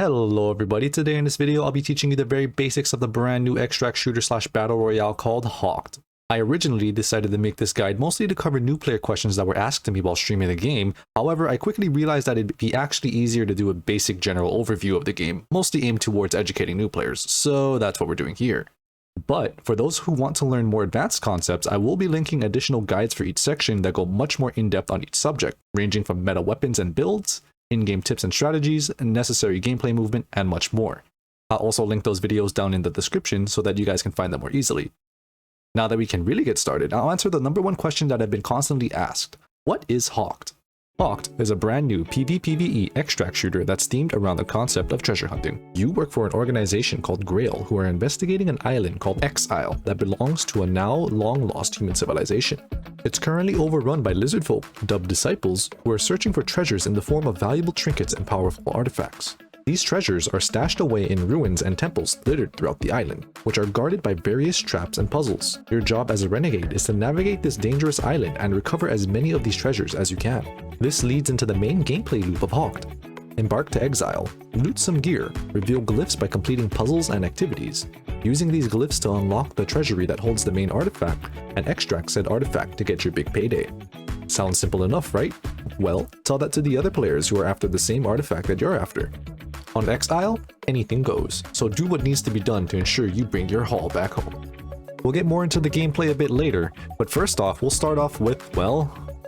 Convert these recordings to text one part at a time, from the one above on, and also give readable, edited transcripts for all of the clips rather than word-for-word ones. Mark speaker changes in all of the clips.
Speaker 1: Hello everybody, today in this video I'll be teaching you the very basics of the brand new extract shooter slash battle royale called Hawked. I originally decided to make this guide mostly to cover new player questions that were asked to me while streaming the game. However, I quickly realized that it'd be actually easier to do a basic general overview of the game, mostly aimed towards educating new players, so that's what we're doing here. But for those who want to learn more advanced concepts, I will be linking additional guides for each section that go much more in-depth on each subject, ranging from meta weapons and builds, in-game tips and strategies, necessary gameplay movement, and much more. I'll also link those videos down in the description so that you guys can find them more easily. Now that we can really get started, I'll answer the number one question that I've been constantly asked. What is Hawked? Hawked is a brand new PvPvE extract shooter that's themed around the concept of treasure hunting. You work for an organization called Grail who are investigating an island called Exile that belongs to a now long-lost human civilization. It's currently overrun by lizard folk, dubbed disciples, who are searching for treasures in the form of valuable trinkets and powerful artifacts. These treasures are stashed away in ruins and temples littered throughout the island, which are guarded by various traps and puzzles. Your job as a renegade is to navigate this dangerous island and recover as many of these treasures as you can. This leads into the main gameplay loop of Hawked. Embark to Exile, loot some gear, reveal glyphs by completing puzzles and activities, using these glyphs to unlock the treasury that holds the main artifact, and extract said artifact to get your big payday. Sounds simple enough, right? Well, tell that to the other players who are after the same artifact that you're after. On Exile, anything goes, so do what needs to be done to ensure you bring your haul back home. We'll get more into the gameplay a bit later, but first off, we'll start off with, well,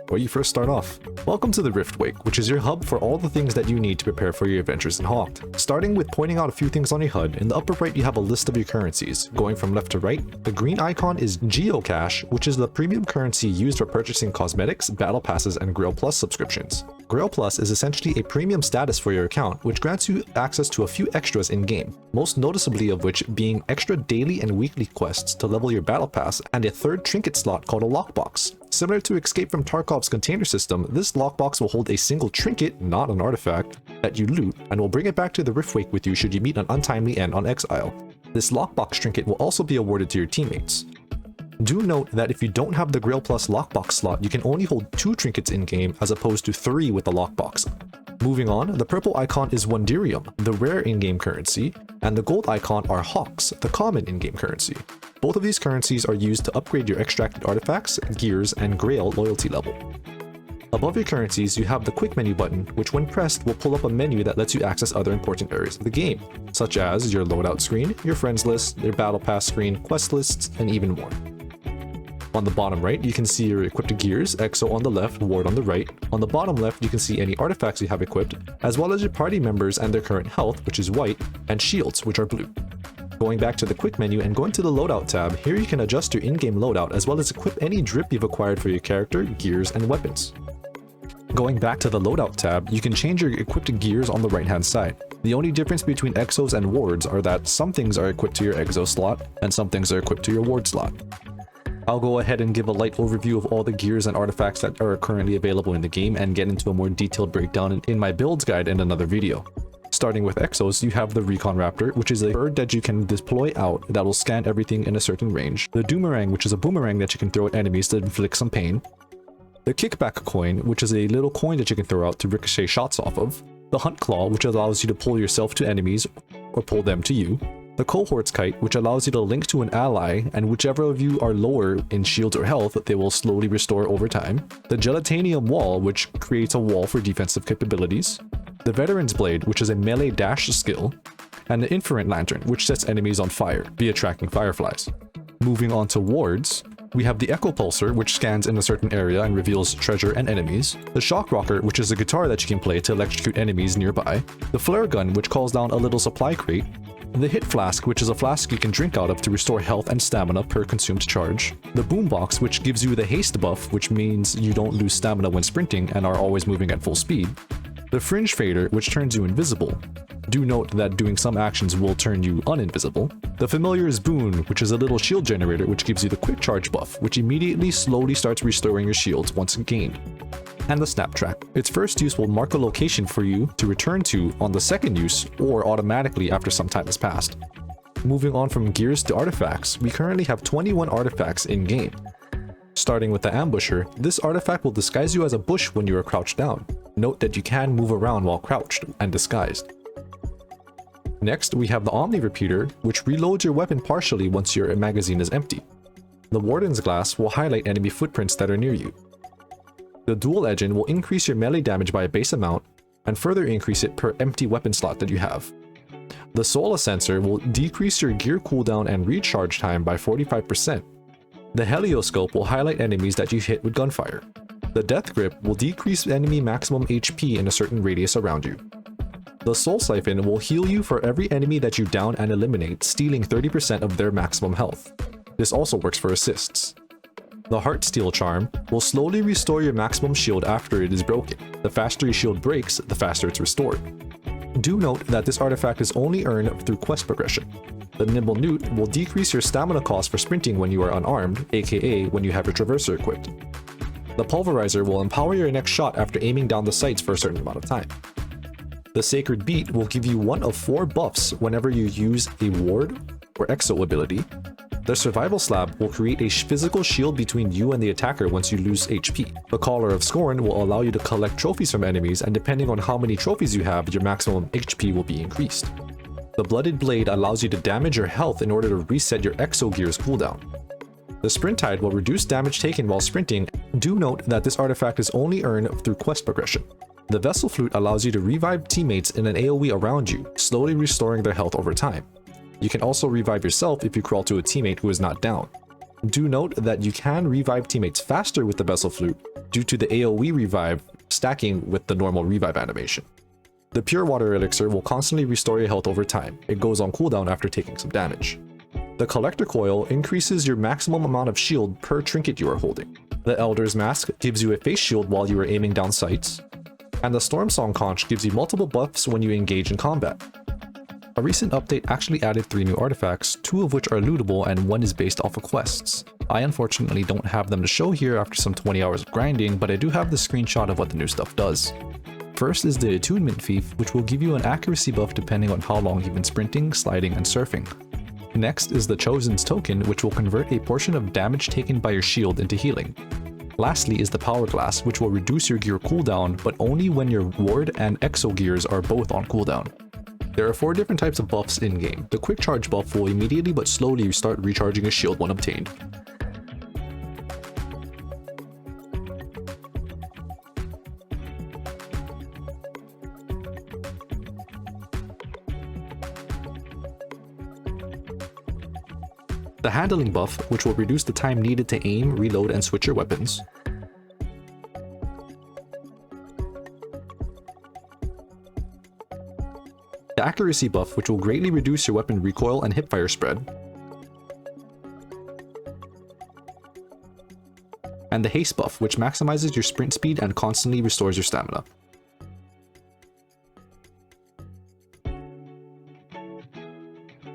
Speaker 1: where you first start off. Welcome to the Riftwake, which is your hub for all the things that you need to prepare for your adventures in Hawked. Starting with pointing out a few things on your HUD, in the upper right you have a list of your currencies. Going from left to right, the green icon is Geocache, which is the premium currency used for purchasing cosmetics, battle passes, and Grail Plus subscriptions. Grail Plus is essentially a premium status for your account, which grants you access to a few extras in-game, most noticeably of which being extra daily and weekly quests to level your battle pass and a third trinket slot called a lockbox. Similar to Escape from Tarkov's container system, this lockbox will hold a single trinket, not an artifact, that you loot, and will bring it back to the Riftwake with you should you meet an untimely end on Exile. This lockbox trinket will also be awarded to your teammates. Do note that if you don't have the Grail Plus lockbox slot, you can only hold 2 trinkets in-game as opposed to 3 with the lockbox. Moving on, the purple icon is Wonderium, the rare in-game currency, and the gold icon are Hawks, the common in-game currency. Both of these currencies are used to upgrade your extracted artifacts, gears, and Grail loyalty level. Above your currencies, you have the quick menu button, which when pressed will pull up a menu that lets you access other important areas of the game, such as your loadout screen, your friends list, your battle pass screen, quest lists, and even more. On the bottom right, you can see your equipped gears, EXO on the left, Ward on the right. On the bottom left, you can see any artifacts you have equipped, as well as your party members and their current health, which is white, and shields, which are blue. Going back to the quick menu and going to the loadout tab, here you can adjust your in-game loadout as well as equip any drip you've acquired for your character, gears, and weapons. Going back to the loadout tab, you can change your equipped gears on the right hand side. The only difference between exos and wards are that some things are equipped to your exo slot, and some things are equipped to your ward slot. I'll go ahead and give a light overview of all the gears and artifacts that are currently available in the game and get into a more detailed breakdown in my builds guide in another video. Starting with exos, you have the Recon Raptor, which is a bird that you can deploy out that will scan everything in a certain range. The Doomerang, which is a boomerang that you can throw at enemies to inflict some pain. The Kickback Coin, which is a little coin that you can throw out to ricochet shots off of. The Hunt Claw, which allows you to pull yourself to enemies or pull them to you. The Cohort's Kite, which allows you to link to an ally, and whichever of you are lower in shields or health, they will slowly restore over time. The Gelatanium Wall, which creates a wall for defensive capabilities. The Veteran's Blade, which is a melee dash skill. And the Inferent Lantern, which sets enemies on fire via tracking fireflies. Moving on to wards, we have the Echo Pulsar, which scans in a certain area and reveals treasure and enemies. The Shock Rocker, which is a guitar that you can play to electrocute enemies nearby. The Flare Gun, which calls down a little supply crate. The Hit Flask, which is a flask you can drink out of to restore health and stamina per consumed charge. The Boombox, which gives you the haste buff, which means you don't lose stamina when sprinting and are always moving at full speed. The Fringe Fader, which turns you invisible. Do note that doing some actions will turn you uninvisible. The Familiar's Boon, which is a little shield generator which gives you the quick charge buff, which immediately slowly starts restoring your shields once gained. And the Snap Track. Its first use will mark a location for you to return to on the second use or automatically after some time has passed. Moving on from gears to artifacts, we currently have 21 artifacts in game. Starting with the Ambusher, this artifact will disguise you as a bush when you are crouched down. Note that you can move around while crouched and disguised. Next, we have the Omni Repeater, which reloads your weapon partially once your magazine is empty. The Warden's Glass will highlight enemy footprints that are near you. The Dual Engine will increase your melee damage by a base amount, and further increase it per empty weapon slot that you have. The Sola Sensor will decrease your gear cooldown and recharge time by 45%. The Helioscope will highlight enemies that you hit with gunfire. The Death Grip will decrease enemy maximum HP in a certain radius around you. The Soul Siphon will heal you for every enemy that you down and eliminate, stealing 30% of their maximum health. This also works for assists. The Heartsteel Charm will slowly restore your maximum shield after it is broken. The faster your shield breaks, the faster it's restored. Do note that this artifact is only earned through quest progression. The Nimble Newt will decrease your stamina cost for sprinting when you are unarmed, aka when you have your traverser equipped. The Pulverizer will empower your next shot after aiming down the sights for a certain amount of time. The Sacred Beat will give you one of 4 buffs whenever you use a ward or exo ability. The Survival Slab will create a physical shield between you and the attacker once you lose HP. The Collar of Scorn will allow you to collect trophies from enemies, and depending on how many trophies you have, your maximum HP will be increased. The Blooded Blade allows you to damage your health in order to reset your exo gear's cooldown. The Sprint Tide will reduce damage taken while sprinting. Do note that this artifact is only earned through quest progression. The Vessel Flute allows you to revive teammates in an AoE around you, slowly restoring their health over time. You can also revive yourself if you crawl to a teammate who is not down. Do note that you can revive teammates faster with the Vessel Flute due to the AoE revive stacking with the normal revive animation. The Pure Water Elixir will constantly restore your health over time. It goes on cooldown after taking some damage. The Collector Coil increases your maximum amount of shield per trinket you are holding. The Elder's Mask gives you a face shield while you are aiming down sights. And the Stormsong Conch gives you multiple buffs when you engage in combat. A recent update actually added 3 new artifacts, 2 of which are lootable and 1 is based off of quests. I unfortunately don't have them to show here after some 20 hours of grinding, but I do have the screenshot of what the new stuff does. First is the Attunement Thief, which will give you an accuracy buff depending on how long you've been sprinting, sliding, and surfing. Next is the Chosen's Token, which will convert a portion of damage taken by your shield into healing. Lastly is the Power Glass, which will reduce your gear cooldown, but only when your ward and exo gears are both on cooldown. There are 4 different types of buffs in-game. The Quick Charge buff will immediately but slowly start recharging a shield when obtained. The Handling buff, which will reduce the time needed to aim, reload, and switch your weapons. The Accuracy buff, which will greatly reduce your weapon recoil and hipfire spread. And the Haste buff, which maximizes your sprint speed and constantly restores your stamina.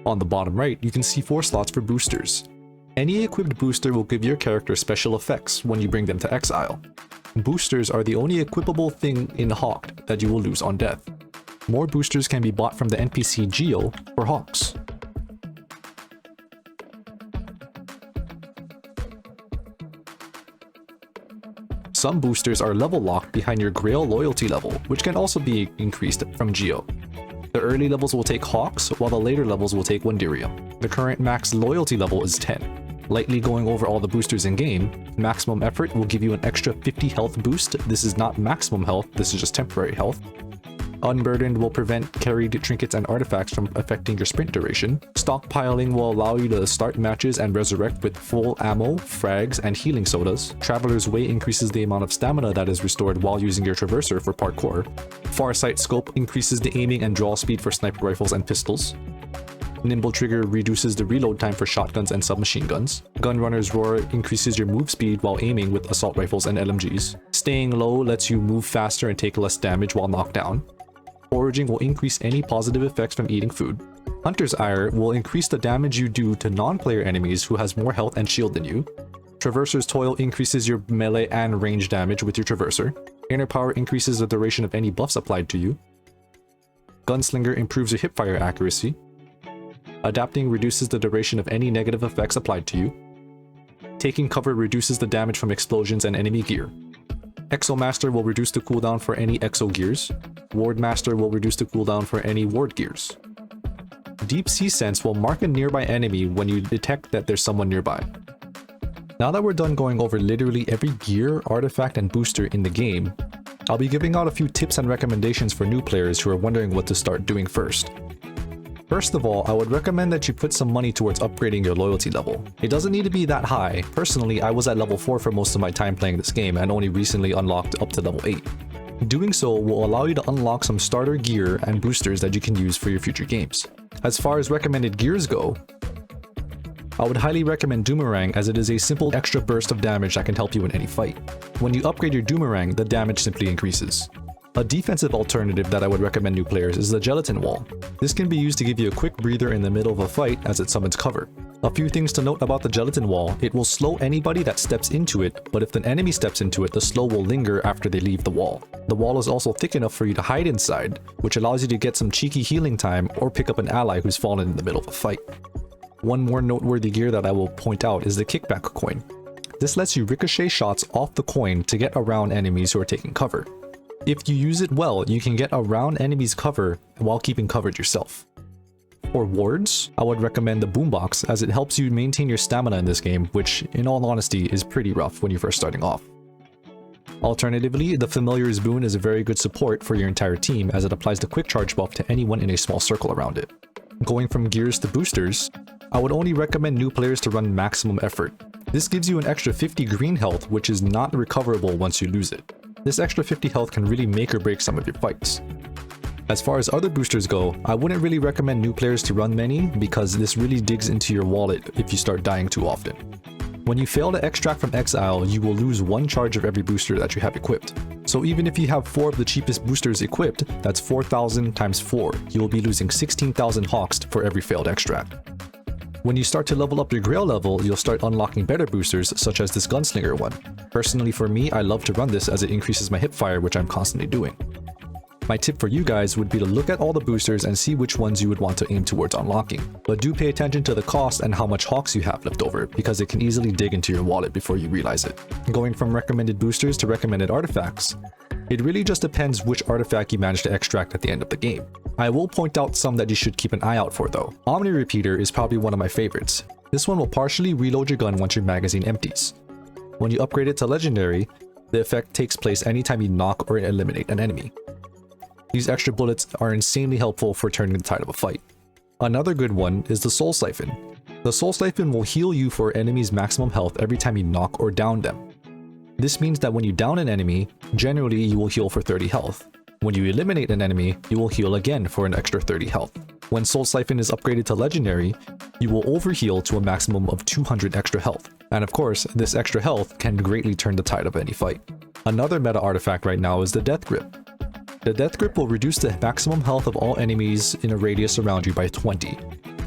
Speaker 1: On the bottom right, you can see 4 slots for boosters. Any equipped booster will give your character special effects when you bring them to exile. Boosters are the only equipable thing in Hawked that you will lose on death. More boosters can be bought from the NPC Geo for Hawks. Some boosters are level locked behind your Grail loyalty level, which can also be increased from Geo. The early levels will take Hawks, while the later levels will take Wandirium. The current max loyalty level is 10. Lightly going over all the boosters in game, Maximum Effort will give you an extra 50 health boost. This is not maximum health, this is just temporary health. Unburdened will prevent carried trinkets and artifacts from affecting your sprint duration. Stockpiling will allow you to start matches and resurrect with full ammo, frags, and healing sodas. Traveler's Way increases the amount of stamina that is restored while using your traverser for parkour. Farsight Scope increases the aiming and draw speed for sniper rifles and pistols. Nimble Trigger reduces the reload time for shotguns and submachine guns. Gunrunner's Roar increases your move speed while aiming with assault rifles and LMGs. Staying Low lets you move faster and take less damage while knocked down. Foraging will increase any positive effects from eating food. Hunter's Ire will increase the damage you do to non-player enemies who has more health and shield than you. Traverser's Toil increases your melee and range damage with your traverser. Inner Power increases the duration of any buffs applied to you. Gunslinger improves your hipfire accuracy. Adapting reduces the duration of any negative effects applied to you. Taking Cover reduces the damage from explosions and enemy gear. Exomaster will reduce the cooldown for any exo gears. Wardmaster will reduce the cooldown for any ward gears. deep sea sense will mark a nearby enemy when you detect that there's someone nearby. Now that we're done going over literally every gear, artifact, and booster in the game, I'll be giving out a few tips and recommendations for new players who are wondering what to start doing first. First of all, I would recommend that you put some money towards upgrading your loyalty level. It doesn't need to be that high. Personally, I was at level 4 for most of my time playing this game and only recently unlocked up to level 8. Doing so will allow you to unlock some starter gear and boosters that you can use for your future games. As far as recommended gears go, I would highly recommend Doomerang as it is a simple extra burst of damage that can help you in any fight. When you upgrade your Doomerang, the damage simply increases. A defensive alternative that I would recommend new players is the Gelatin Wall. This can be used to give you a quick breather in the middle of a fight as it summons cover. A few things to note about the Gelatin Wall: it will slow anybody that steps into it, but if an enemy steps into it, the slow will linger after they leave the wall. The wall is also thick enough for you to hide inside, which allows you to get some cheeky healing time or pick up an ally who's fallen in the middle of a fight. One more noteworthy gear that I will point out is the Kickback Coin. This lets you ricochet shots off the coin to get around enemies who are taking cover. If you use it well, you can get around enemies' cover while keeping covered yourself. For wards, I would recommend the Boombox as it helps you maintain your stamina in this game, which in all honesty is pretty rough when you're first starting off. Alternatively, the Familiar's Boon is a very good support for your entire team as it applies the quick charge buff to anyone in a small circle around it. Going from gears to boosters, I would only recommend new players to run maximum effort. This gives you an extra 50 green health, which is not recoverable once you lose it. This extra 50 health can really make or break some of your fights. As far as other boosters go, I wouldn't really recommend new players to run many because this really digs into your wallet if you start dying too often. When you fail to extract from exile, you will lose 1 charge of every booster that you have equipped. So even if you have 4 of the cheapest boosters equipped, that's 4,000 times 4, you will be losing 16,000 hawks for every failed extract. When you start to level up your Grail level, you'll start unlocking better boosters such as this Gunslinger one. Personally for me, I love to run this as it increases my hipfire, which I'm constantly doing. My tip for you guys would be to look at all the boosters and see which ones you would want to aim towards unlocking. But do pay attention to the cost and how much hawks you have left over, because it can easily dig into your wallet before you realize it. Going from recommended boosters to recommended artifacts, it really just depends which artifact you manage to extract at the end of the game. I will point out some that you should keep an eye out for though. Omni Repeater is probably one of my favorites. This one will partially reload your gun once your magazine empties. When you upgrade it to Legendary, the effect takes place anytime you knock or eliminate an enemy. These extra bullets are insanely helpful for turning the tide of a fight. Another good one is the Soul Siphon. The Soul Siphon will heal you for enemies' maximum health every time you knock or down them. This means that when you down an enemy, generally you will heal for 30 health. When you eliminate an enemy, you will heal again for an extra 30 health. When Soul Siphon is upgraded to Legendary, you will overheal to a maximum of 200 extra health. And of course, this extra health can greatly turn the tide of any fight. Another meta artifact right now is the Death Grip. The Death Grip will reduce the maximum health of all enemies in a radius around you by 20.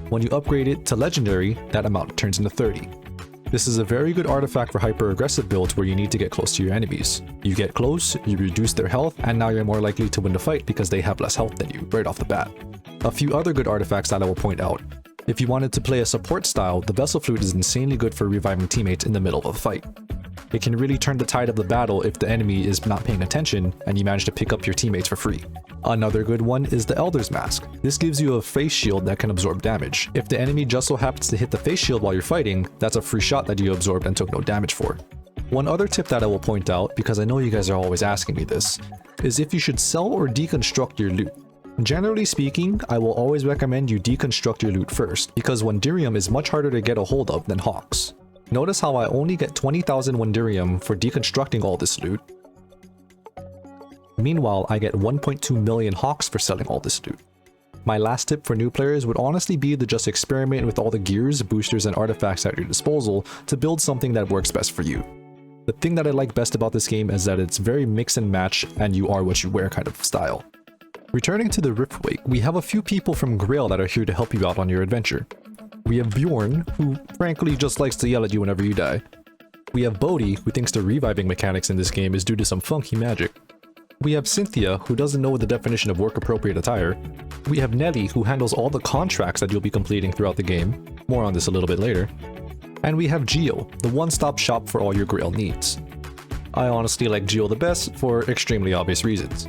Speaker 1: When you upgrade it to Legendary, that amount turns into 30. This is a very good artifact for hyper-aggressive builds where you need to get close to your enemies. You get close, you reduce their health, and now you're more likely to win the fight because they have less health than you right off the bat. A few other good artifacts that I will point out. If you wanted to play a support style, the Vessel Flute is insanely good for reviving teammates in the middle of a fight. It can really turn the tide of the battle if the enemy is not paying attention and you manage to pick up your teammates for free. Another good one is the Elder's Mask. This gives you a face shield that can absorb damage. If the enemy just so happens to hit the face shield while you're fighting, that's a free shot that you absorbed and took no damage for. One other tip that I will point out, because I know you guys are always asking me this, is if you should sell or deconstruct your loot. Generally speaking, I will always recommend you deconstruct your loot first, because Wondirium is much harder to get a hold of than Hawks. Notice how I only get 20,000 Wondirium for deconstructing all this loot. Meanwhile, I get 1.2 million Hawks for selling all this loot. My last tip for new players would honestly be to just experiment with all the gears, boosters, and artifacts at your disposal to build something that works best for you. The thing that I like best about this game is that it's very mix and match and you are what you wear kind of style. Returning to the Riftwake, we have a few people from Grail that are here to help you out on your adventure. We have Bjorn, who frankly just likes to yell at you whenever you die. We have Bodhi, who thinks the reviving mechanics in this game is due to some funky magic. We have Cynthia, who doesn't know the definition of work-appropriate attire. We have Nelly, who handles all the contracts that you'll be completing throughout the game. More on this a little bit later. And we have Geo, the one-stop shop for all your Grail needs. I honestly like Geo the best for extremely obvious reasons.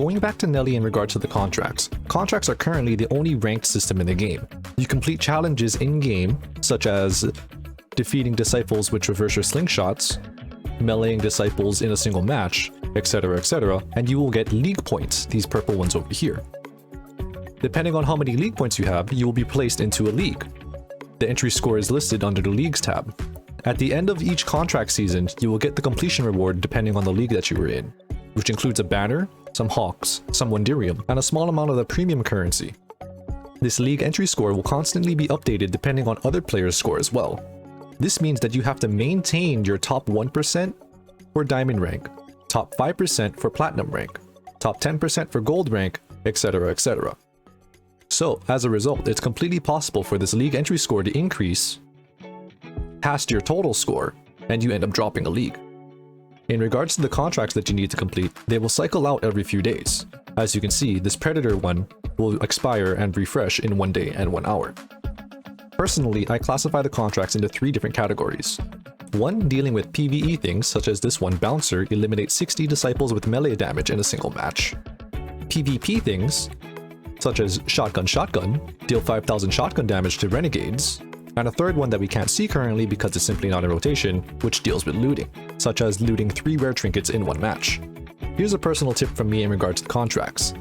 Speaker 1: Going back to Nelly in regard to the contracts. Contracts are currently the only ranked system in the game. You complete challenges in-game, such as defeating disciples which reverse your slingshots, meleeing disciples in a single match, etc., and you will get league points, these purple ones over here. Depending on how many league points you have, you will be placed into a league. The entry score is listed under the leagues tab. At the end of each contract season, you will get the completion reward depending on the league that you were in, which includes a banner, some hawks, some wonderium, and a small amount of the premium currency. This league entry score will constantly be updated depending on other players' score as well. This means that you have to maintain your top 1% for diamond rank, top 5% for platinum rank, top 10% for gold rank, etc. So, as a result, it's completely possible for this league entry score to increase past your total score, and you end up dropping a league. In regards to the contracts that you need to complete, they will cycle out every few days. As you can see, this Predator one will expire and refresh in 1 day and 1 hour. Personally, I classify the contracts into 3 different categories. One dealing with PvE things, such as this one, Bouncer, eliminate 60 disciples with melee damage in a single match. PvP things, such as Shotgun, deal 5,000 shotgun damage to renegades. And a third one that we can't see currently because it's simply not in rotation, which deals with looting, such as looting 3 rare trinkets in 1 match. Here's a personal tip from me in regards to the contracts.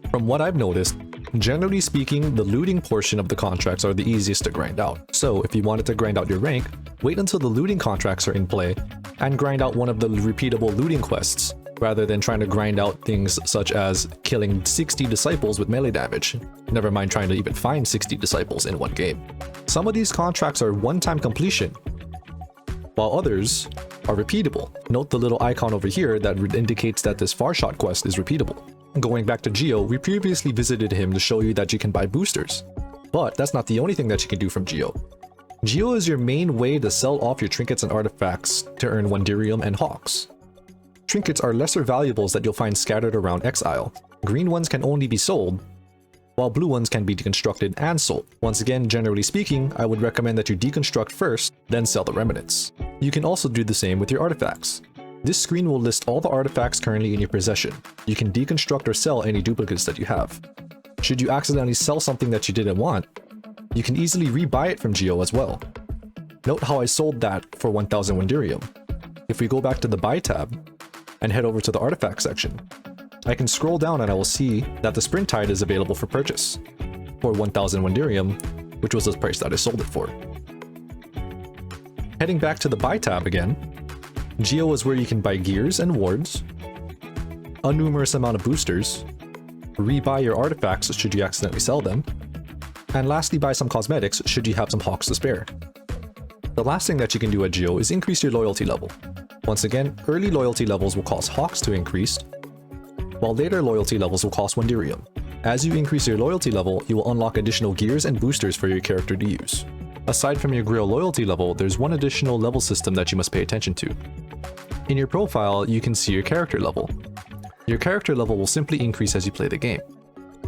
Speaker 1: From what I've noticed, generally speaking, the looting portion of the contracts are the easiest to grind out. So if you wanted to grind out your rank, wait until the looting contracts are in play and grind out one of the repeatable looting quests, rather than trying to grind out things such as killing 60 disciples with melee damage, never mind trying to even find 60 disciples in 1 game. Some of these contracts are one-time completion, while others are repeatable. Note the little icon over here that indicates that this Far Shot quest is repeatable. Going back to Geo, we previously visited him to show you that you can buy boosters. But that's not the only thing that you can do from Geo. Geo is your main way to sell off your trinkets and artifacts to earn Wonderium and Hawks. Trinkets are lesser valuables that you'll find scattered around Exile. Green ones can only be sold, while blue ones can be deconstructed and sold. Once again, generally speaking, I would recommend that you deconstruct first, then sell the remnants. You can also do the same with your artifacts. This screen will list all the artifacts currently in your possession. You can deconstruct or sell any duplicates that you have. Should you accidentally sell something that you didn't want, you can easily rebuy it from Geo as well. Note how I sold that for 1000 Wonderium. If we go back to the Buy tab and head over to the Artifact section, I can scroll down and I will see that the Sprint Tide is available for purchase for 1000 Wonderium, which was the price that I sold it for. Heading back to the Buy tab again, Geo is where you can buy gears and wards, a numerous amount of boosters, rebuy your artifacts should you accidentally sell them, and lastly buy some cosmetics should you have some hawks to spare. The last thing that you can do at Geo is increase your loyalty level. Once again, early loyalty levels will cause hawks to increase, while later loyalty levels will cost Wonderium. As you increase your loyalty level, you will unlock additional gears and boosters for your character to use. Aside from your Grail loyalty level, there's one additional level system that you must pay attention to. In your profile, you can see your character level. Your character level will simply increase as you play the game.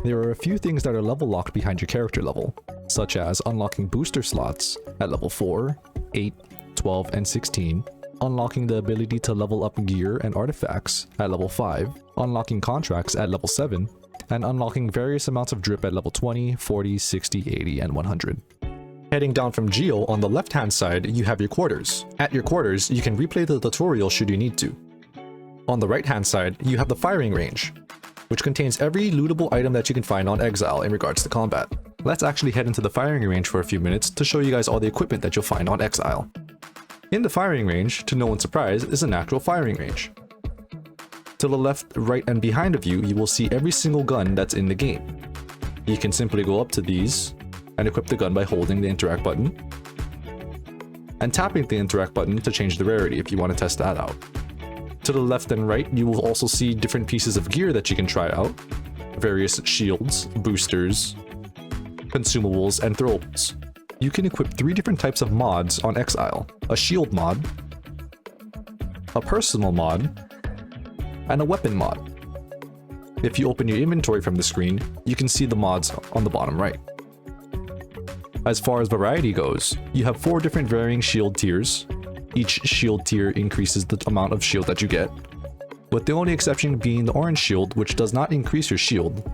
Speaker 1: There are a few things that are level locked behind your character level, such as unlocking booster slots at level 4, 8, 12, and 16, unlocking the ability to level up gear and artifacts at level 5, unlocking contracts at level 7, and unlocking various amounts of drip at level 20, 40, 60, 80, and 100. Heading down from Geo, on the left-hand side, you have your quarters. At your quarters, you can replay the tutorial should you need to. On the right-hand side, you have the firing range, which contains every lootable item that you can find on Exile in regards to combat. Let's actually head into the firing range for a few minutes to show you guys all the equipment that you'll find on Exile. In the firing range, to no one's surprise, is a natural firing range. To the left, right, and behind of you, you will see every single gun that's in the game. You can simply go up to these and equip the gun by holding the interact button and tapping the interact button to change the rarity if you want to test that out. To the left and right, you will also see different pieces of gear that you can try out, various shields, boosters, consumables, and throwables. You can equip 3 different types of mods on Exile: a shield mod, a personal mod, and a weapon mod. If you open your inventory from the screen, you can see the mods on the bottom right. As far as variety goes, you have 4 different varying shield tiers. Each shield tier increases the amount of shield that you get. with the only exception being the orange shield, which does not increase your shield,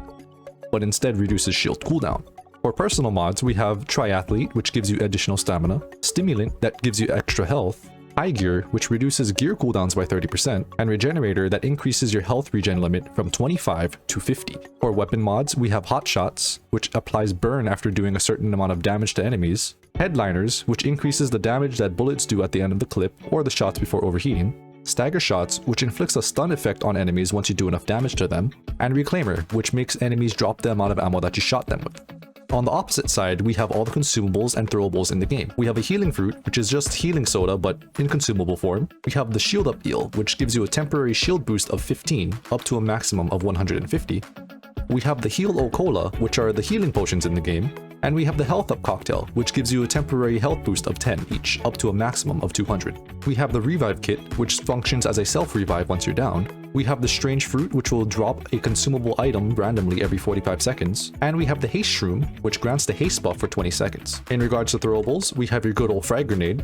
Speaker 1: but instead reduces shield cooldown. For personal mods, we have Triathlete, which gives you additional stamina, Stimulant, that gives you extra health, High Gear, which reduces gear cooldowns by 30%, and Regenerator, that increases your health regen limit from 25 to 50. For weapon mods, we have Hot Shots, which applies burn after doing a certain amount of damage to enemies, Headliners, which increases the damage that bullets do at the end of the clip or the shots before overheating, Stagger Shots, which inflicts a stun effect on enemies once you do enough damage to them, and Reclaimer, which makes enemies drop the amount of ammo that you shot them with. On the opposite side, we have all the consumables and throwables in the game. We have a healing fruit, which is just healing soda but in consumable form. We have the shield up heal, which gives you a temporary shield boost of 15 up to a maximum of 150. We have the heal o cola, which are the healing potions in the game. And we have the health up cocktail, which gives you a temporary health boost of 10 each, up to a maximum of 200. We have the revive kit, which functions as a self-revive once you're down. We have the strange fruit, which will drop a consumable item randomly every 45 seconds. And we have the haste shroom, which grants the haste buff for 20 seconds. In regards to throwables, we have your good old frag grenade.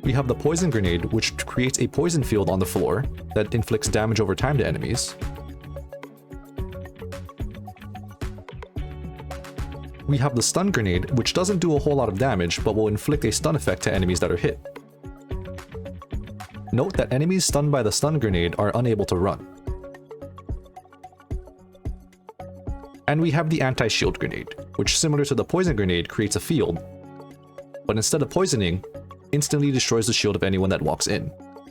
Speaker 1: We have the poison grenade, which creates a poison field on the floor that inflicts damage over time to enemies. We have the stun grenade, which doesn't do a whole lot of damage, but will inflict a stun effect to enemies that are hit. Note that enemies stunned by the stun grenade are unable to run. And we have the anti-shield grenade, which similar to the poison grenade creates a field, but instead of poisoning, instantly destroys the shield of anyone that walks in.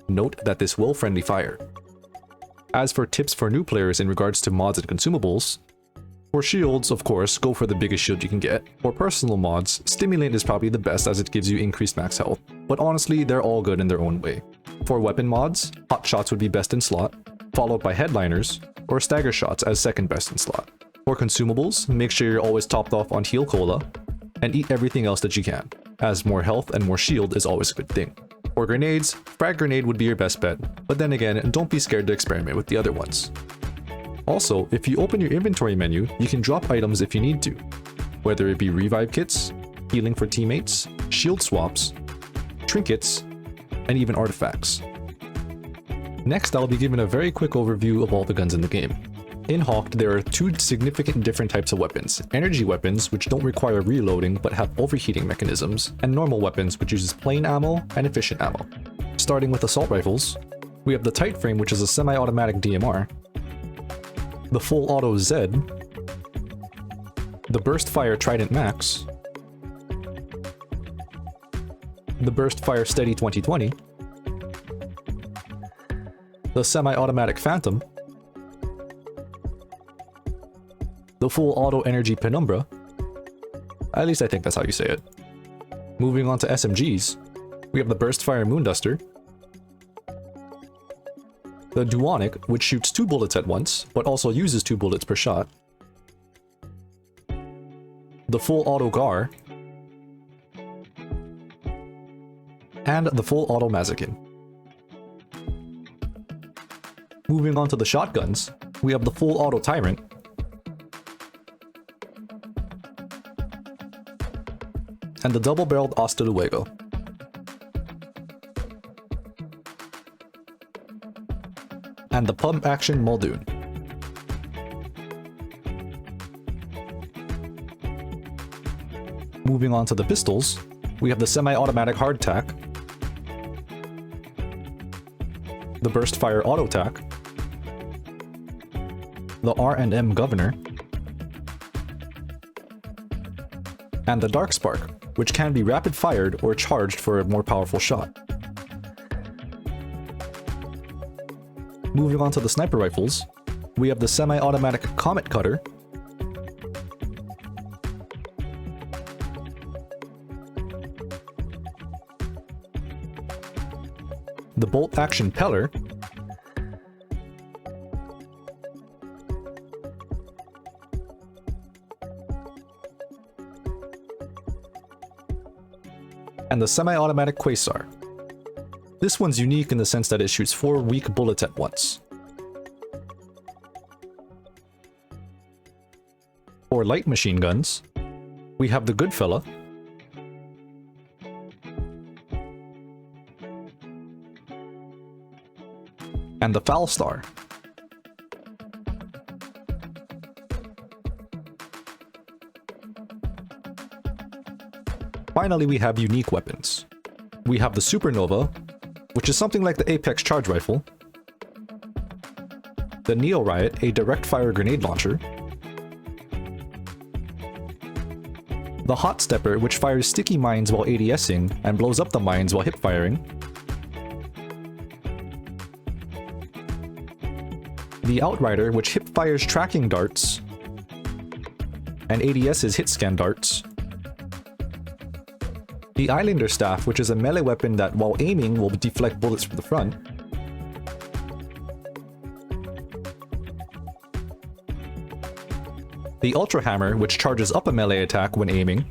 Speaker 1: Note that this will friendly fire. As for tips for new players in regards to mods and consumables, for shields, of course, go for the biggest shield you can get. For personal mods, Stimulant is probably the best as it gives you increased max health, but honestly, they're all good in their own way. For weapon mods, Hot Shots would be best in slot, followed by Headliners, or Stagger Shots as second best in slot. For consumables, make sure you're always topped off on Heal Cola, and eat everything else that you can, as more health and more shield is always a good thing. For grenades, Frag Grenade would be your best bet, but then again, don't be scared to experiment with the other ones. Also, if you open your inventory menu, you can drop items if you need to, whether it be revive kits, healing for teammates, shield swaps, trinkets, and even artifacts. Next, I'll be giving a very quick overview of all the guns in the game. In Hawked, there are two significant different types of weapons: energy weapons, which don't require reloading but have overheating mechanisms, and normal weapons, which uses plain ammo and efficient ammo. Starting with assault rifles, we have the Tight Frame, which is a semi-automatic DMR, the Full Auto Z, the Burst Fire Trident Max, the Burst Fire Steady 2020, the Semi-Automatic Phantom, the Full Auto Energy Penumbra, at least I think that's how you say it. Moving on to SMGs, we have the Burst Fire Moonduster, the Duonic, which shoots 2 bullets at once, but also uses 2 bullets per shot, the Full Auto Gar, and the Full Auto Mazakin. Moving on to the shotguns, we have the Full Auto Tyrant, and the double-barreled Hasta Luego. And the pump-action Muldoon. Moving on to the pistols, we have the semi-automatic hardtack, the Burst Fire Auto Tac, the R&M Governor, and the Dark Spark, which can be rapid-fired or charged for a more powerful shot. Moving on to the sniper rifles, we have the semi-automatic Comet Cutter, the bolt-action Peller, and the semi-automatic Quasar. This one's unique in the sense that it shoots 4 weak bullets at once. For light machine guns, we have the Goodfella, and the foul star. Finally, we have unique weapons. We have the Supernova, which is something like the Apex charge rifle, the Neo Riot, a direct fire grenade launcher, the Hot Stepper, which fires sticky mines while ADSing and blows up the mines while hip firing, the Outrider, which hip fires tracking darts and ADS's hit scan darts, the Islander Staff, which is a melee weapon that while aiming will deflect bullets from the front, the Ultra Hammer, which charges up a melee attack when aiming,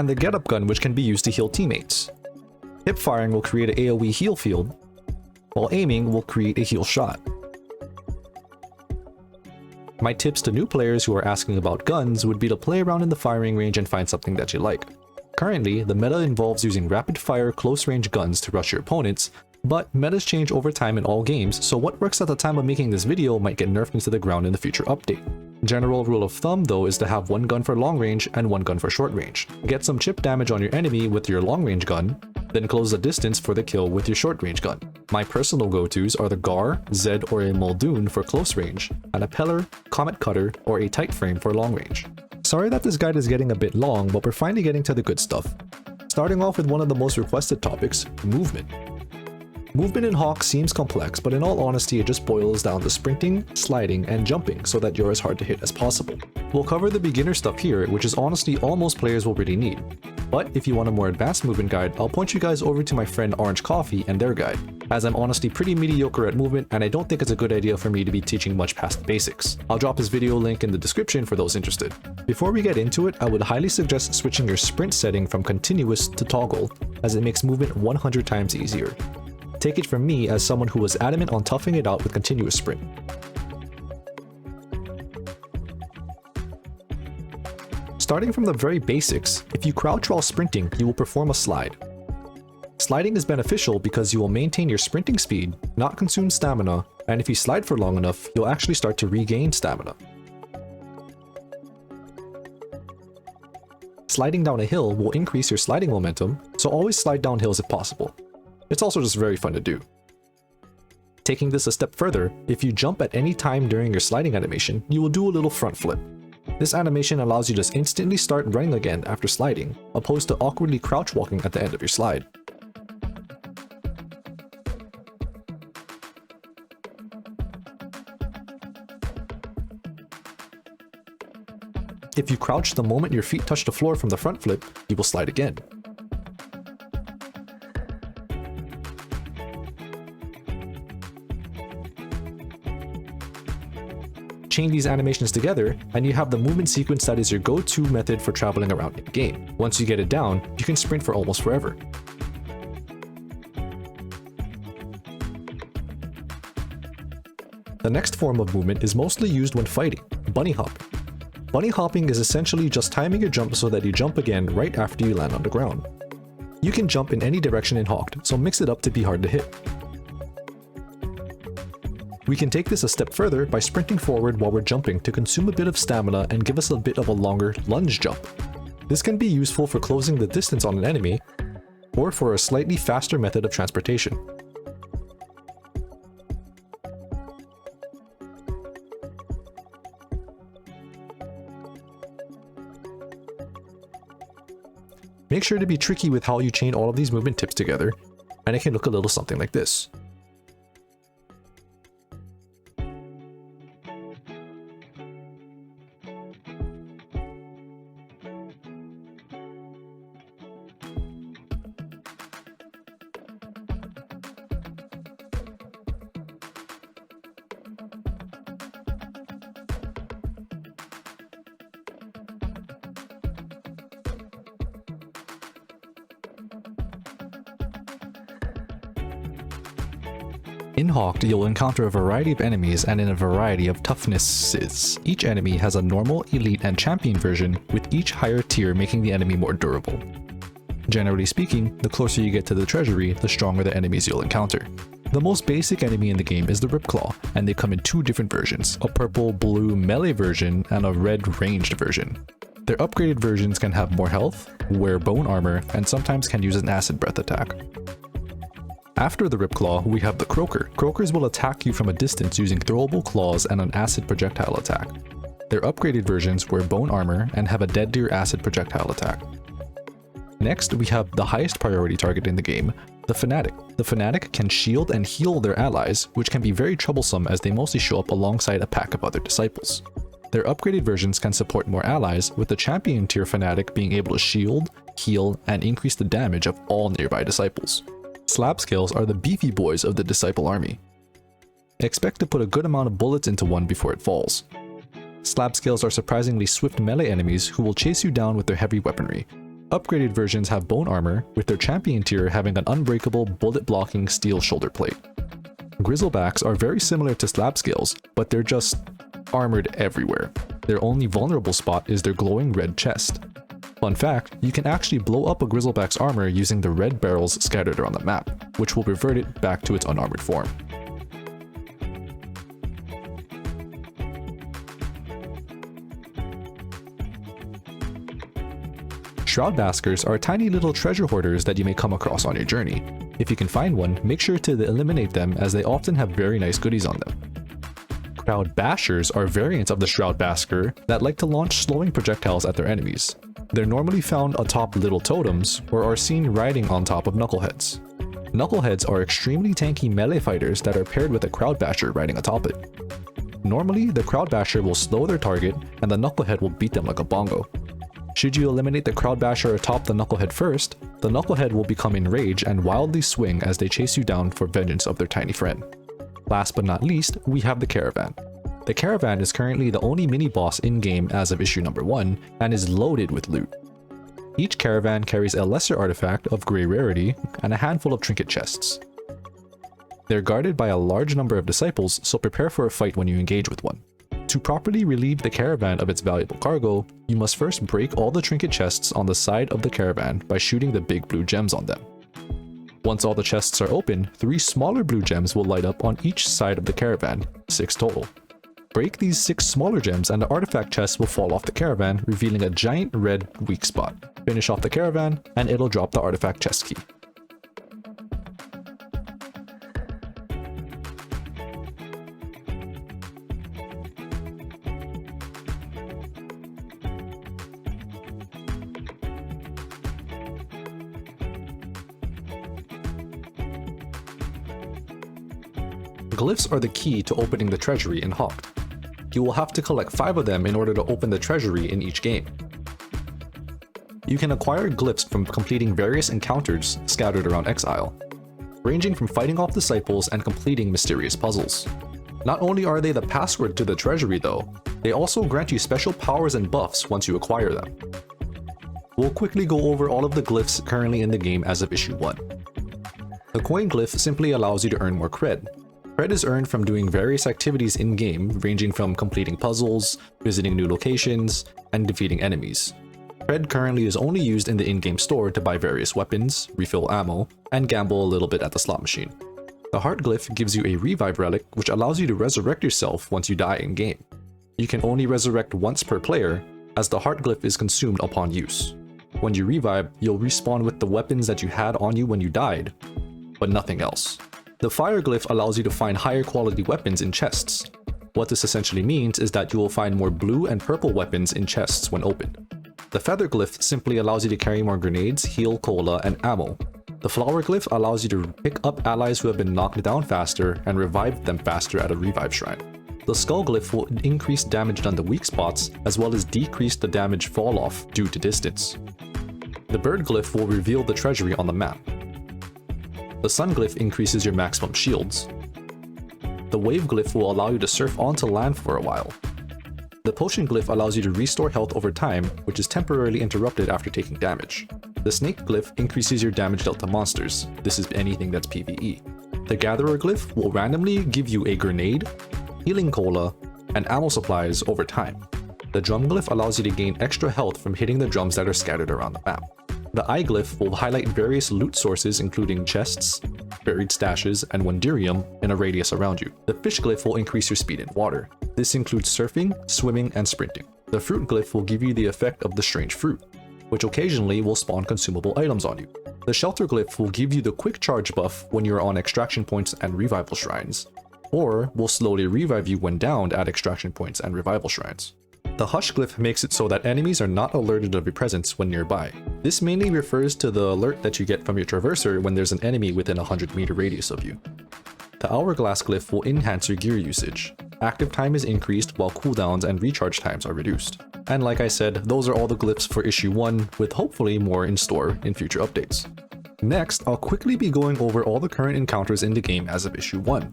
Speaker 1: and the Get Up Gun, which can be used to heal teammates. Hip firing will create an AoE heal field, while aiming will create a heal shot. My tips to new players who are asking about guns would be to play around in the firing range and find something that you like. Currently, the meta involves using rapid-fire close-range guns to rush your opponents, but metas change over time in all games, so what works at the time of making this video might get nerfed into the ground in the future update. General rule of thumb though is to have one gun for long range and one gun for short range. Get some chip damage on your enemy with your long range gun, then close the distance for the kill with your short range gun. My personal go-tos are the Gar, Zed, or a Muldoon for close range, an Appeller, Comet Cutter, or a Tight Frame for long range. Sorry that this guide is getting a bit long, but we're finally getting to the good stuff. Starting off with one of the most requested topics, movement. Movement in Hawk seems complex, but in all honesty it just boils down to sprinting, sliding, and jumping so that you're as hard to hit as possible. We'll cover the beginner stuff here, which is honestly all most players will really need. But if you want a more advanced movement guide, I'll point you guys over to my friend Orange Coffee and their guide, as I'm honestly pretty mediocre at movement and I don't think it's a good idea for me to be teaching much past the basics. I'll drop his video link in the description for those interested. Before we get into it, I would highly suggest switching your sprint setting from continuous to toggle, as it makes movement 100 times easier. Take it from me as someone who was adamant on toughing it out with continuous sprint. Starting from the very basics, if you crouch while sprinting, you will perform a slide. Sliding is beneficial because you will maintain your sprinting speed, not consume stamina, and if you slide for long enough, you'll actually start to regain stamina. Sliding down a hill will increase your sliding momentum, so always slide down hills if possible. It's also just very fun to do. Taking this a step further, if you jump at any time during your sliding animation, you will do a little front flip. This animation allows you to just instantly start running again after sliding, opposed to awkwardly crouch walking at the end of your slide. If you crouch the moment your feet touch the floor from the front flip, you will slide again. Chain these animations together, and you have the movement sequence that is your go-to method for traveling around in the game. Once you get it down, you can sprint for almost forever. The next form of movement is mostly used when fighting, bunny hopping. Bunny hopping is essentially just timing your jump so that you jump again right after you land on the ground. You can jump in any direction in Hawked, so mix it up to be hard to hit. We can take this a step further by sprinting forward while we're jumping to consume a bit of stamina and give us a bit of a longer lunge jump. This can be useful for closing the distance on an enemy, or for a slightly faster method of transportation. Make sure to be tricky with how you chain all of these movement tips together, and it can look a little something like this. In Hawked, you'll encounter a variety of enemies and in a variety of toughnesses. Each enemy has a normal, elite, and champion version, with each higher tier making the enemy more durable. Generally speaking, the closer you get to the treasury, the stronger the enemies you'll encounter. The most basic enemy in the game is the Ripclaw, and they come in two different versions, a purple-blue melee version and a red ranged version. Their upgraded versions can have more health, wear bone armor, and sometimes can use an acid breath attack. After the Ripclaw, we have the Croaker. Croakers will attack you from a distance using throwable claws and an acid projectile attack. Their upgraded versions wear bone armor and have a deadlier acid projectile attack. Next, we have the highest priority target in the game, the Fanatic. The Fanatic can shield and heal their allies, which can be very troublesome as they mostly show up alongside a pack of other disciples. Their upgraded versions can support more allies, with the champion tier Fanatic being able to shield, heal, and increase the damage of all nearby disciples. Slab scales are the beefy boys of the disciple army. Expect to put a good amount of bullets into one before it falls. Slab scales are surprisingly swift melee enemies who will chase you down with their heavy weaponry. Upgraded versions have bone armor, with their champion tier having an unbreakable bullet-blocking steel shoulder plate. Grizzlebacks are very similar to slab scales, but they're just armored everywhere. Their only vulnerable spot is their glowing red chest. Fun fact, you can actually blow up a Grizzleback's armor using the red barrels scattered around the map, which will revert it back to its unarmored form. Shroudbaskers are tiny little treasure hoarders that you may come across on your journey. If you can find one, make sure to eliminate them as they often have very nice goodies on them. Crowd Bashers are variants of the Shroudbasker that like to launch slowing projectiles at their enemies. They're normally found atop little totems or are seen riding on top of Knuckleheads. Knuckleheads are extremely tanky melee fighters that are paired with a Crowd Basher riding atop it. Normally, the Crowd Basher will slow their target and the Knucklehead will beat them like a bongo. Should you eliminate the Crowd Basher atop the Knucklehead first, the Knucklehead will become enraged and wildly swing as they chase you down for vengeance of their tiny friend. Last but not least, we have the Caravan. The Caravan is currently the only mini-boss in-game as of issue number 1, and is loaded with loot. Each Caravan carries a lesser artifact of grey rarity and a handful of trinket chests. They're guarded by a large number of disciples, so prepare for a fight when you engage with one. To properly relieve the Caravan of its valuable cargo, you must first break all the trinket chests on the side of the Caravan by shooting the big blue gems on them. Once all the chests are open, 3 smaller blue gems will light up on each side of the Caravan, 6 total. Break these 6 smaller gems and the artifact chest will fall off the Caravan, revealing a giant red weak spot. Finish off the Caravan, and it'll drop the artifact chest key. Glyphs are the key to opening the treasury in Hawked. You will have to collect 5 of them in order to open the treasury in each game. You can acquire glyphs from completing various encounters scattered around Exile, ranging from fighting off disciples and completing mysterious puzzles. Not only are they the password to the treasury though, they also grant you special powers and buffs once you acquire them. We'll quickly go over all of the glyphs currently in the game as of issue 1. The coin glyph simply allows you to earn more cred. Cred is earned from doing various activities in-game, ranging from completing puzzles, visiting new locations, and defeating enemies. Cred currently is only used in the in-game store to buy various weapons, refill ammo, and gamble a little bit at the slot machine. The Heart Glyph gives you a revive relic, which allows you to resurrect yourself once you die in-game. You can only resurrect once per player, as the Heart Glyph is consumed upon use. When you revive, you'll respawn with the weapons that you had on you when you died, but nothing else. The Fire Glyph allows you to find higher quality weapons in chests. What this essentially means is that you will find more blue and purple weapons in chests when opened. The Feather Glyph simply allows you to carry more grenades, heal, cola, and ammo. The Flower Glyph allows you to pick up allies who have been knocked down faster and revive them faster at a revive shrine. The Skull Glyph will increase damage done to weak spots, as well as decrease the damage fall off due to distance. The Bird Glyph will reveal the treasury on the map. The Sun Glyph increases your maximum shields. The Wave Glyph will allow you to surf onto land for a while. The Potion Glyph allows you to restore health over time, which is temporarily interrupted after taking damage. The Snake Glyph increases your damage dealt to monsters. This is anything that's PvE. The Gatherer glyph will randomly give you a grenade, healing cola, and ammo supplies over time. The Drum glyph allows you to gain extra health from hitting the drums that are scattered around the map. The Eye glyph will highlight various loot sources including chests, buried stashes, and Wonderium in a radius around you. The Fish glyph will increase your speed in water. This includes surfing, swimming, and sprinting. The Fruit glyph will give you the effect of the strange fruit, which occasionally will spawn consumable items on you. The Shelter glyph will give you the quick charge buff when you are on extraction points and revival shrines, or will slowly revive you when downed at extraction points and revival shrines. The Hush glyph makes it so that enemies are not alerted of your presence when nearby. This mainly refers to the alert that you get from your traverser when there's an enemy within a 100-meter radius of you. The Hourglass glyph will enhance your gear usage. Active time is increased while cooldowns and recharge times are reduced. And like I said, those are all the glyphs for issue 1, with hopefully more in store in future updates. Next, I'll quickly be going over all the current encounters in the game as of issue 1.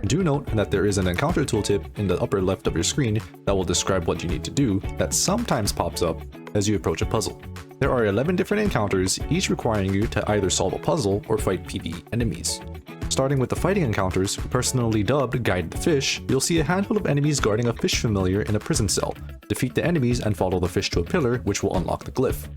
Speaker 1: Do note that there is an encounter tooltip in the upper left of your screen that will describe what you need to do that sometimes pops up as you approach a puzzle. There are 11 different encounters, each requiring you to either solve a puzzle or fight PvE enemies. Starting with the fighting encounters, personally dubbed Guide the Fish, you'll see a handful of enemies guarding a fish familiar in a prison cell. Defeat the enemies and follow the fish to a pillar, which will unlock the glyph.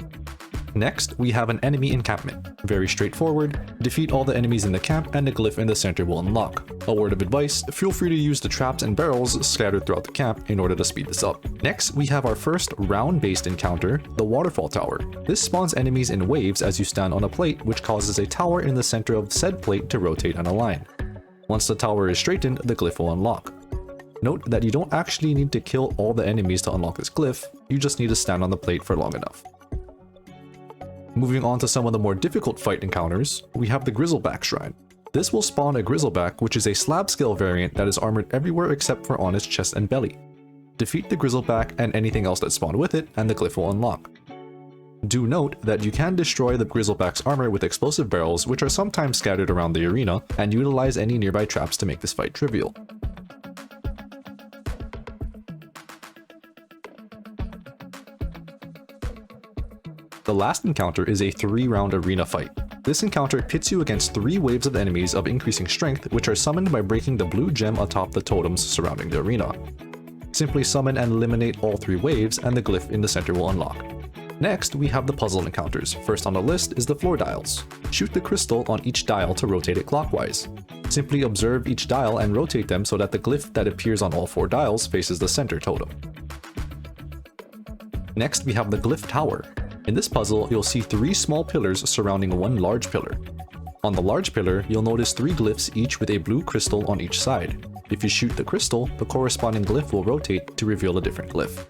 Speaker 1: Next, we have an enemy encampment. Very straightforward, defeat all the enemies in the camp and the glyph in the center will unlock. A word of advice, feel free to use the traps and barrels scattered throughout the camp in order to speed this up. Next, we have our first round-based encounter, the Waterfall Tower. This spawns enemies in waves as you stand on a plate, which causes a tower in the center of said plate to rotate and align. Once the tower is straightened, the glyph will unlock. Note that you don't actually need to kill all the enemies to unlock this glyph, you just need to stand on the plate for long enough. Moving on to some of the more difficult fight encounters, we have the Grizzleback Shrine. This will spawn a Grizzleback, which is a slab scale variant that is armored everywhere except for on its chest and belly. Defeat the Grizzleback and anything else that spawned with it, and the glyph will unlock. Do note that you can destroy the Grizzleback's armor with explosive barrels, which are sometimes scattered around the arena, and utilize any nearby traps to make this fight trivial. The last encounter is a 3-round arena fight. This encounter pits you against 3 waves of enemies of increasing strength, which are summoned by breaking the blue gem atop the totems surrounding the arena. Simply summon and eliminate all 3 waves and the glyph in the center will unlock. Next, we have the puzzle encounters. First on the list is the floor dials. Shoot the crystal on each dial to rotate it clockwise. Simply observe each dial and rotate them so that the glyph that appears on all 4 dials faces the center totem. Next, we have the Glyph Tower. In this puzzle, you'll see 3 small pillars surrounding one large pillar. On the large pillar, you'll notice 3 glyphs each with a blue crystal on each side. If you shoot the crystal, the corresponding glyph will rotate to reveal a different glyph.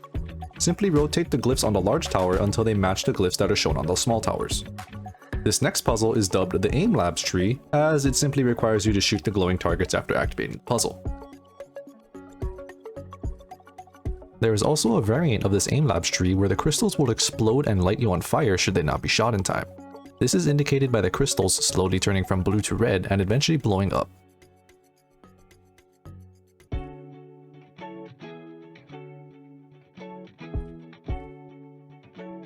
Speaker 1: Simply rotate the glyphs on the large tower until they match the glyphs that are shown on the small towers. This next puzzle is dubbed the Aim Labs tree, as it simply requires you to shoot the glowing targets after activating the puzzle. There is also a variant of this Aim Labs tree where the crystals will explode and light you on fire should they not be shot in time. This is indicated by the crystals slowly turning from blue to red and eventually blowing up.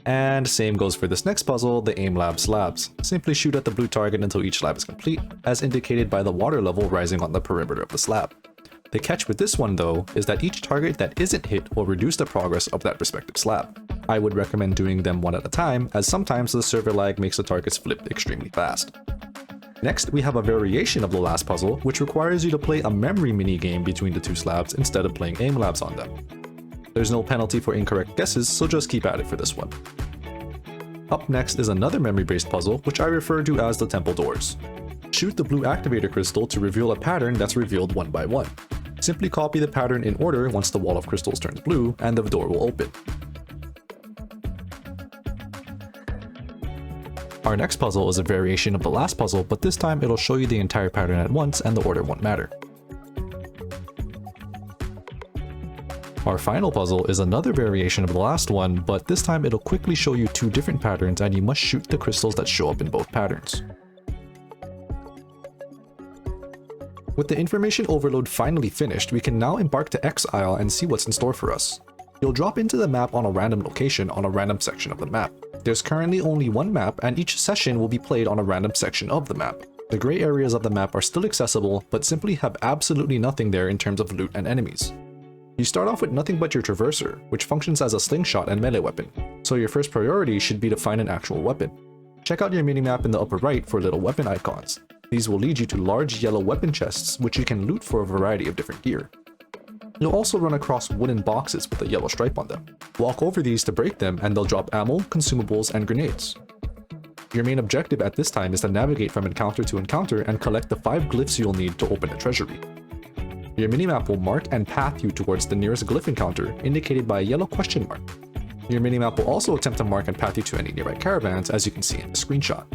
Speaker 1: And same goes for this next puzzle, the Aim Labs slabs. Simply shoot at the blue target until each slab is complete, as indicated by the water level rising on the perimeter of the slab. The catch with this one though, is that each target that isn't hit will reduce the progress of that respective slab. I would recommend doing them one at a time, as sometimes the server lag makes the targets flip extremely fast. Next, we have a variation of the last puzzle, which requires you to play a memory minigame between the 2 slabs instead of playing Aim Labs on them. There's no penalty for incorrect guesses, so just keep at it for this one. Up next is another memory-based puzzle, which I refer to as the Temple Doors. Shoot the blue activator crystal to reveal a pattern that's revealed one by one. Simply copy the pattern in order once the wall of crystals turns blue, and the door will open. Our next puzzle is a variation of the last puzzle, but this time it'll show you the entire pattern at once and the order won't matter. Our final puzzle is another variation of the last one, but this time it'll quickly show you 2 different patterns and you must shoot the crystals that show up in both patterns. With the information overload finally finished, we can now embark to Exile and see what's in store for us. You'll drop into the map on a random location on a random section of the map. There's currently only one map and each session will be played on a random section of the map. The gray areas of the map are still accessible, but simply have absolutely nothing there in terms of loot and enemies. You start off with nothing but your traverser, which functions as a slingshot and melee weapon, so your first priority should be to find an actual weapon. Check out your minimap in the upper right for little weapon icons. These will lead you to large yellow weapon chests, which you can loot for a variety of different gear. You'll also run across wooden boxes with a yellow stripe on them. Walk over these to break them and they'll drop ammo, consumables, and grenades. Your main objective at this time is to navigate from encounter to encounter and collect the 5 glyphs you'll need to open a treasury. Your minimap will mark and path you towards the nearest glyph encounter, indicated by a yellow question mark. Your minimap will also attempt to mark and path you to any nearby caravans, as you can see in the screenshot.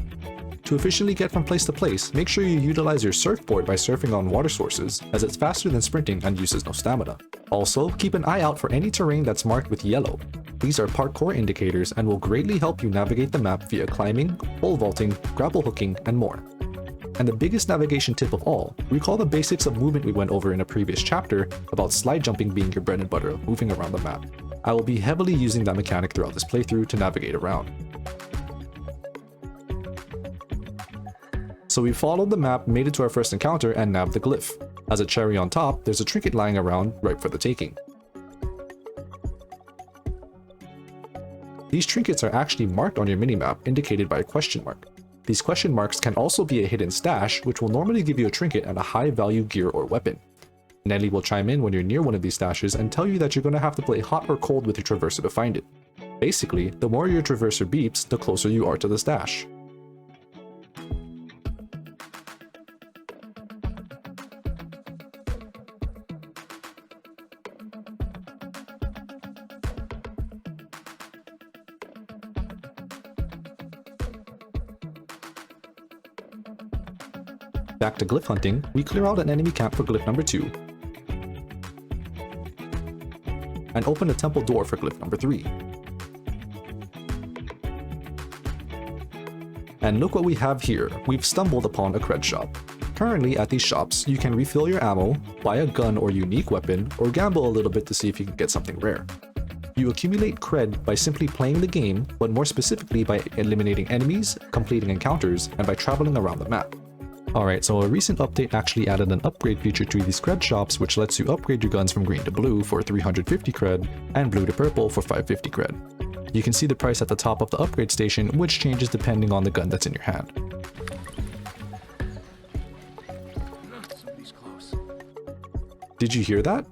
Speaker 1: To efficiently get from place to place, make sure you utilize your surfboard by surfing on water sources, as it's faster than sprinting and uses no stamina. Also, keep an eye out for any terrain that's marked with yellow. These are parkour indicators and will greatly help you navigate the map via climbing, pole vaulting, grapple hooking, and more. And the biggest navigation tip of all, recall the basics of movement we went over in a previous chapter about slide jumping being your bread and butter of moving around the map. I will be heavily using that mechanic throughout this playthrough to navigate around. So we followed the map, made it to our first encounter, and nabbed the glyph. As a cherry on top, there's a trinket lying around, ripe for the taking. These trinkets are actually marked on your minimap, indicated by a question mark. These question marks can also be a hidden stash, which will normally give you a trinket and a high value gear or weapon. Nelly will chime in when you're near one of these stashes and tell you that you're going to have to play hot or cold with your traverser to find it. Basically, the more your traverser beeps, the closer you are to the stash. Back to glyph hunting, we clear out an enemy camp for glyph number 2 and open a temple door for glyph number 3. And look what we have here, we've stumbled upon a cred shop. Currently at these shops, you can refill your ammo, buy a gun or unique weapon, or gamble a little bit to see if you can get something rare. You accumulate cred by simply playing the game, but more specifically by eliminating enemies, completing encounters, and by traveling around the map. Alright, so a recent update actually added an upgrade feature to these cred shops, which lets you upgrade your guns from green to blue for 350 cred and blue to purple for 550 cred. You can see the price at the top of the upgrade station, which changes depending on the gun that's in your hand. Did you hear that?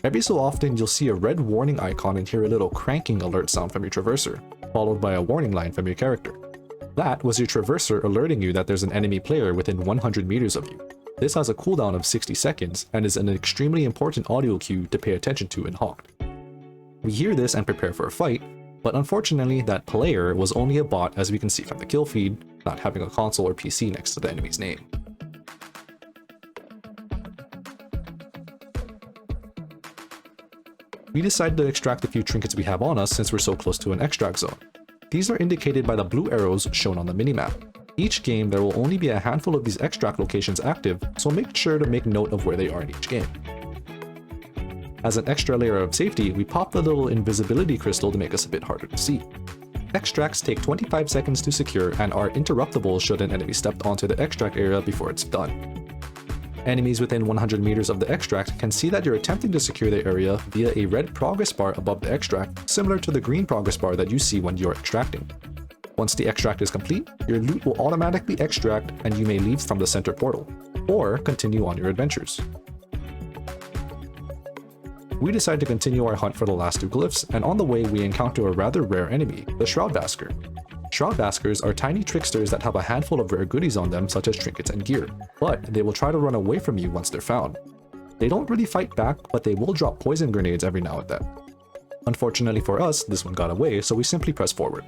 Speaker 1: Every so often you'll see a red warning icon and hear a little cranking alert sound from your traverser, followed by a warning line from your character. That was your traverser alerting you that there's an enemy player within 100 meters of you. This has a cooldown of 60 seconds and is an extremely important audio cue to pay attention to in Hawked. We hear this and prepare for a fight, but unfortunately that player was only a bot, as we can see from the kill feed, not having a console or PC next to the enemy's name. We decided to extract a few trinkets we have on us since we're so close to an extract zone. These are indicated by the blue arrows shown on the minimap. Each game there will only be a handful of these extract locations active, so make sure to make note of where they are in each game. As an extra layer of safety, we pop the little invisibility crystal to make us a bit harder to see. Extracts take 25 seconds to secure and are interruptible should an enemy step onto the extract area before it's done. Enemies within 100 meters of the extract can see that you're attempting to secure the area via a red progress bar above the extract, similar to the green progress bar that you see when you're extracting. Once the extract is complete, your loot will automatically extract and you may leave from the center portal, or continue on your adventures. We decide to continue our hunt for the last 2 glyphs, and on the way we encounter a rather rare enemy, the Shroud Basker. Shroud Baskers are tiny tricksters that have a handful of rare goodies on them, such as trinkets and gear, but they will try to run away from you once they're found. They don't really fight back, but they will drop poison grenades every now and then. Unfortunately for us, this one got away, so we simply press forward.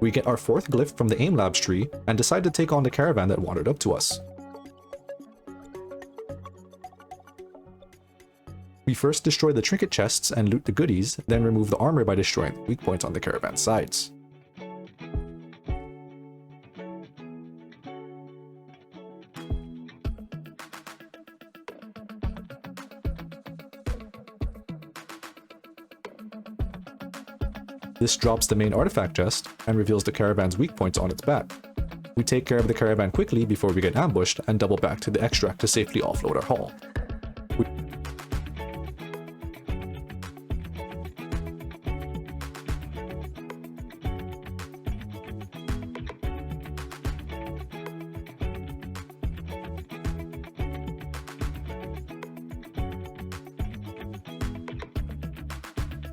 Speaker 1: We get our 4th glyph from the Aim Labs tree, and decide to take on the caravan that wandered up to us. We first destroy the trinket chests and loot the goodies, then remove the armor by destroying the weak points on the caravan's sides. This drops the main artifact chest and reveals the caravan's weak points on its back. We take care of the Caravan quickly before we get ambushed and double back to the extract to safely offload our haul.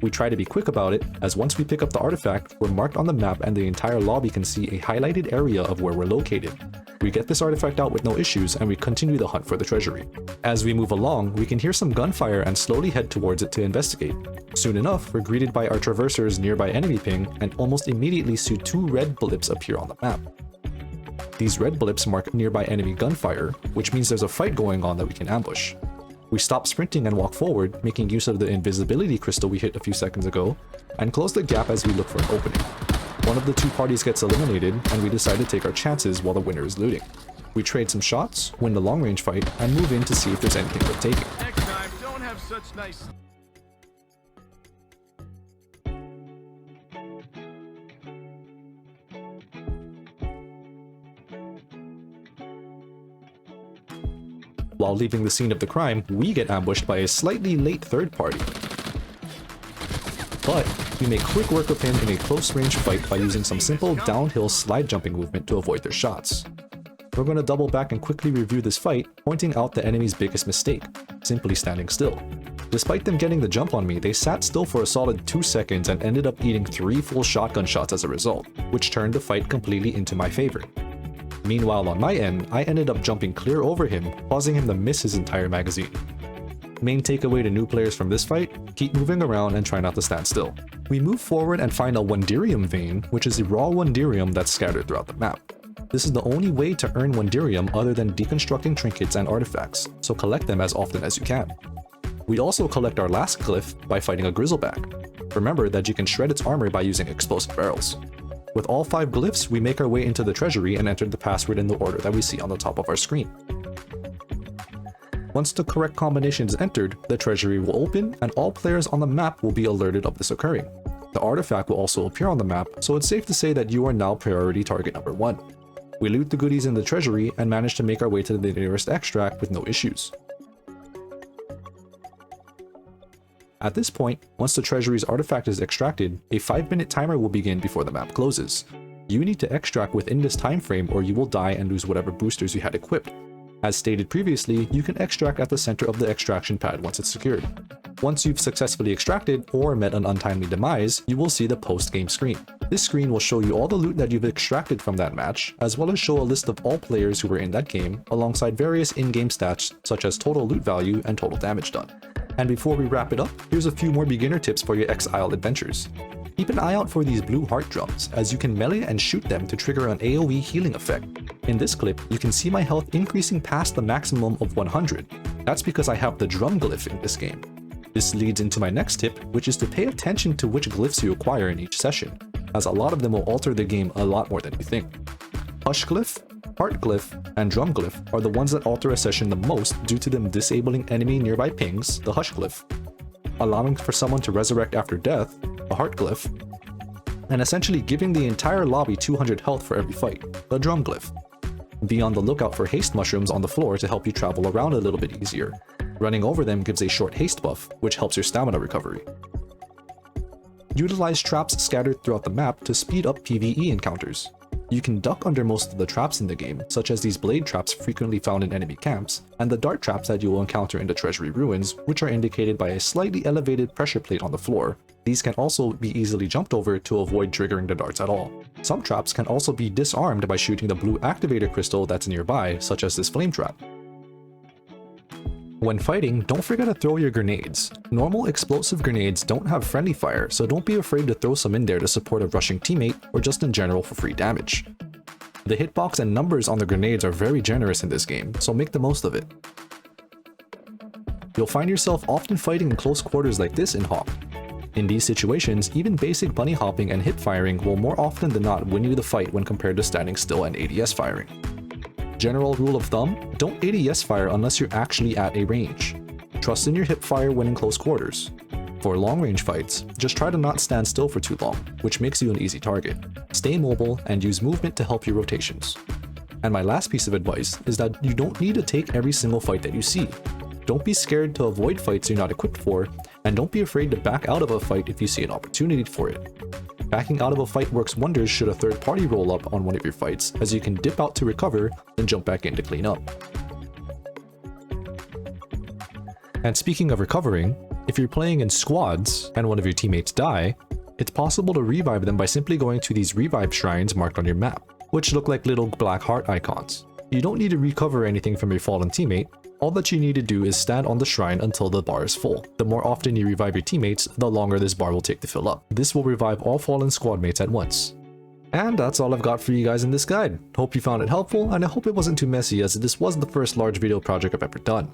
Speaker 1: We try to be quick about it, as once we pick up the artifact, we're marked on the map and the entire lobby can see a highlighted area of where we're located. We get this artifact out with no issues and we continue the hunt for the treasury. As we move along, we can hear some gunfire and slowly head towards it to investigate. Soon enough, we're greeted by our traverser's nearby enemy ping and almost immediately see 2 red blips appear on the map. These red blips mark nearby enemy gunfire, which means there's a fight going on that we can ambush. We stop sprinting and walk forward, making use of the invisibility crystal we hit a few seconds ago, and close the gap as we look for an opening. One of the 2 parties gets eliminated, and we decide to take our chances while the winner is looting. We trade some shots, win the long range fight, and move in to see if there's anything worth taking.
Speaker 2: Next time, don't have such nice...
Speaker 1: While leaving the scene of the crime, we get ambushed by a slightly late third party. But we make quick work of him in a close-range fight by using some simple downhill slide jumping movement to avoid their shots. We're going to double back and quickly review this fight, pointing out the enemy's biggest mistake, simply standing still. Despite them getting the jump on me, they sat still for a solid 2 seconds and ended up eating 3 full shotgun shots as a result, which turned the fight completely into my favor. Meanwhile, on my end, I ended up jumping clear over him, causing him to miss his entire magazine. Main takeaway to new players from this fight, keep moving around and try not to stand still. We move forward and find a Wonderium vein, which is a raw Wonderium that's scattered throughout the map. This is the only way to earn Wonderium other than deconstructing trinkets and artifacts, so collect them as often as you can. We also collect our last glyph by fighting a Grizzleback. Remember that you can shred its armor by using explosive barrels. With all 5 glyphs, we make our way into the treasury and enter the password in the order that we see on the top of our screen. Once the correct combination is entered, the treasury will open and all players on the map will be alerted of this occurring. The artifact will also appear on the map, so it's safe to say that you are now priority target number 1. We loot the goodies in the treasury and manage to make our way to the nearest extract with no issues. At this point, once the treasury's artifact is extracted, a 5-minute timer will begin before the map closes. You need to extract within this time frame or you will die and lose whatever boosters you had equipped. As stated previously, you can extract at the center of the extraction pad once it's secured. Once you've successfully extracted or met an untimely demise, you will see the post-game screen. This screen will show you all the loot that you've extracted from that match, as well as show a list of all players who were in that game, alongside various in-game stats such as total loot value and total damage done. And before we wrap it up, here's a few more beginner tips for your Exile adventures. Keep an eye out for these blue heart drums, as you can melee and shoot them to trigger an AoE healing effect. In this clip, you can see my health increasing past the maximum of 100. That's because I have the drum glyph in this game. This leads into my next tip, which is to pay attention to which glyphs you acquire in each session, as a lot of them will alter the game a lot more than you think. Hush glyph, heart glyph, and drum glyph are the ones that alter a session the most due to them disabling enemy nearby pings, the hush glyph, allowing for someone to resurrect after death, the heart glyph, and essentially giving the entire lobby 200 health for every fight, the drum glyph. Be on the lookout for haste mushrooms on the floor to help you travel around a little bit easier. Running over them gives a short haste buff, which helps your stamina recovery. Utilize traps scattered throughout the map to speed up PvE encounters. You can duck under most of the traps in the game, such as these blade traps frequently found in enemy camps, and the dart traps that you will encounter in the treasury ruins, which are indicated by a slightly elevated pressure plate on the floor. These can also be easily jumped over to avoid triggering the darts at all. Some traps can also be disarmed by shooting the blue activator crystal that's nearby, such as this flame trap. When fighting, don't forget to throw your grenades. Normal explosive grenades don't have friendly fire, so don't be afraid to throw some in there to support a rushing teammate or just in general for free damage. The hitbox and numbers on the grenades are very generous in this game, so make the most of it. You'll find yourself often fighting in close quarters like this in Hawk. In these situations, even basic bunny hopping and hip firing will more often than not win you the fight when compared to standing still and ADS firing. General rule of thumb, don't ADS fire unless you're actually at a range. Trust in your hip fire when in close quarters. For long range fights, just try to not stand still for too long, which makes you an easy target. stay mobile, and use movement to help your rotations. And my last piece of advice is that you don't need to take every single fight that you see. Don't be scared to avoid fights you're not equipped for, and don't be afraid to back out of a fight if you see an opportunity for it. Backing out of a fight works wonders should a third party roll up on one of your fights, as you can dip out to recover, then jump back in to clean up. And speaking of recovering, if you're playing in squads and one of your teammates die, it's possible to revive them by simply going to these revive shrines marked on your map, which look like little black heart icons. You don't need to recover anything from your fallen teammate. All that you need to do is stand on the shrine until the bar is full. The more often you revive your teammates, the longer this bar will take to fill up. This will revive all fallen squad mates at once. And that's all I've got for you guys in this guide. Hope you found it helpful, and I hope it wasn't too messy, as this was the first large video project I've ever done.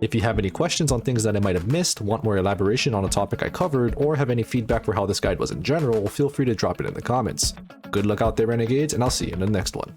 Speaker 1: If you have any questions on things that I might have missed, want more elaboration on a topic I covered, or have any feedback for how this guide was in general, feel free to drop it in the comments. Good luck out there, Renegades, and I'll see you in the next one.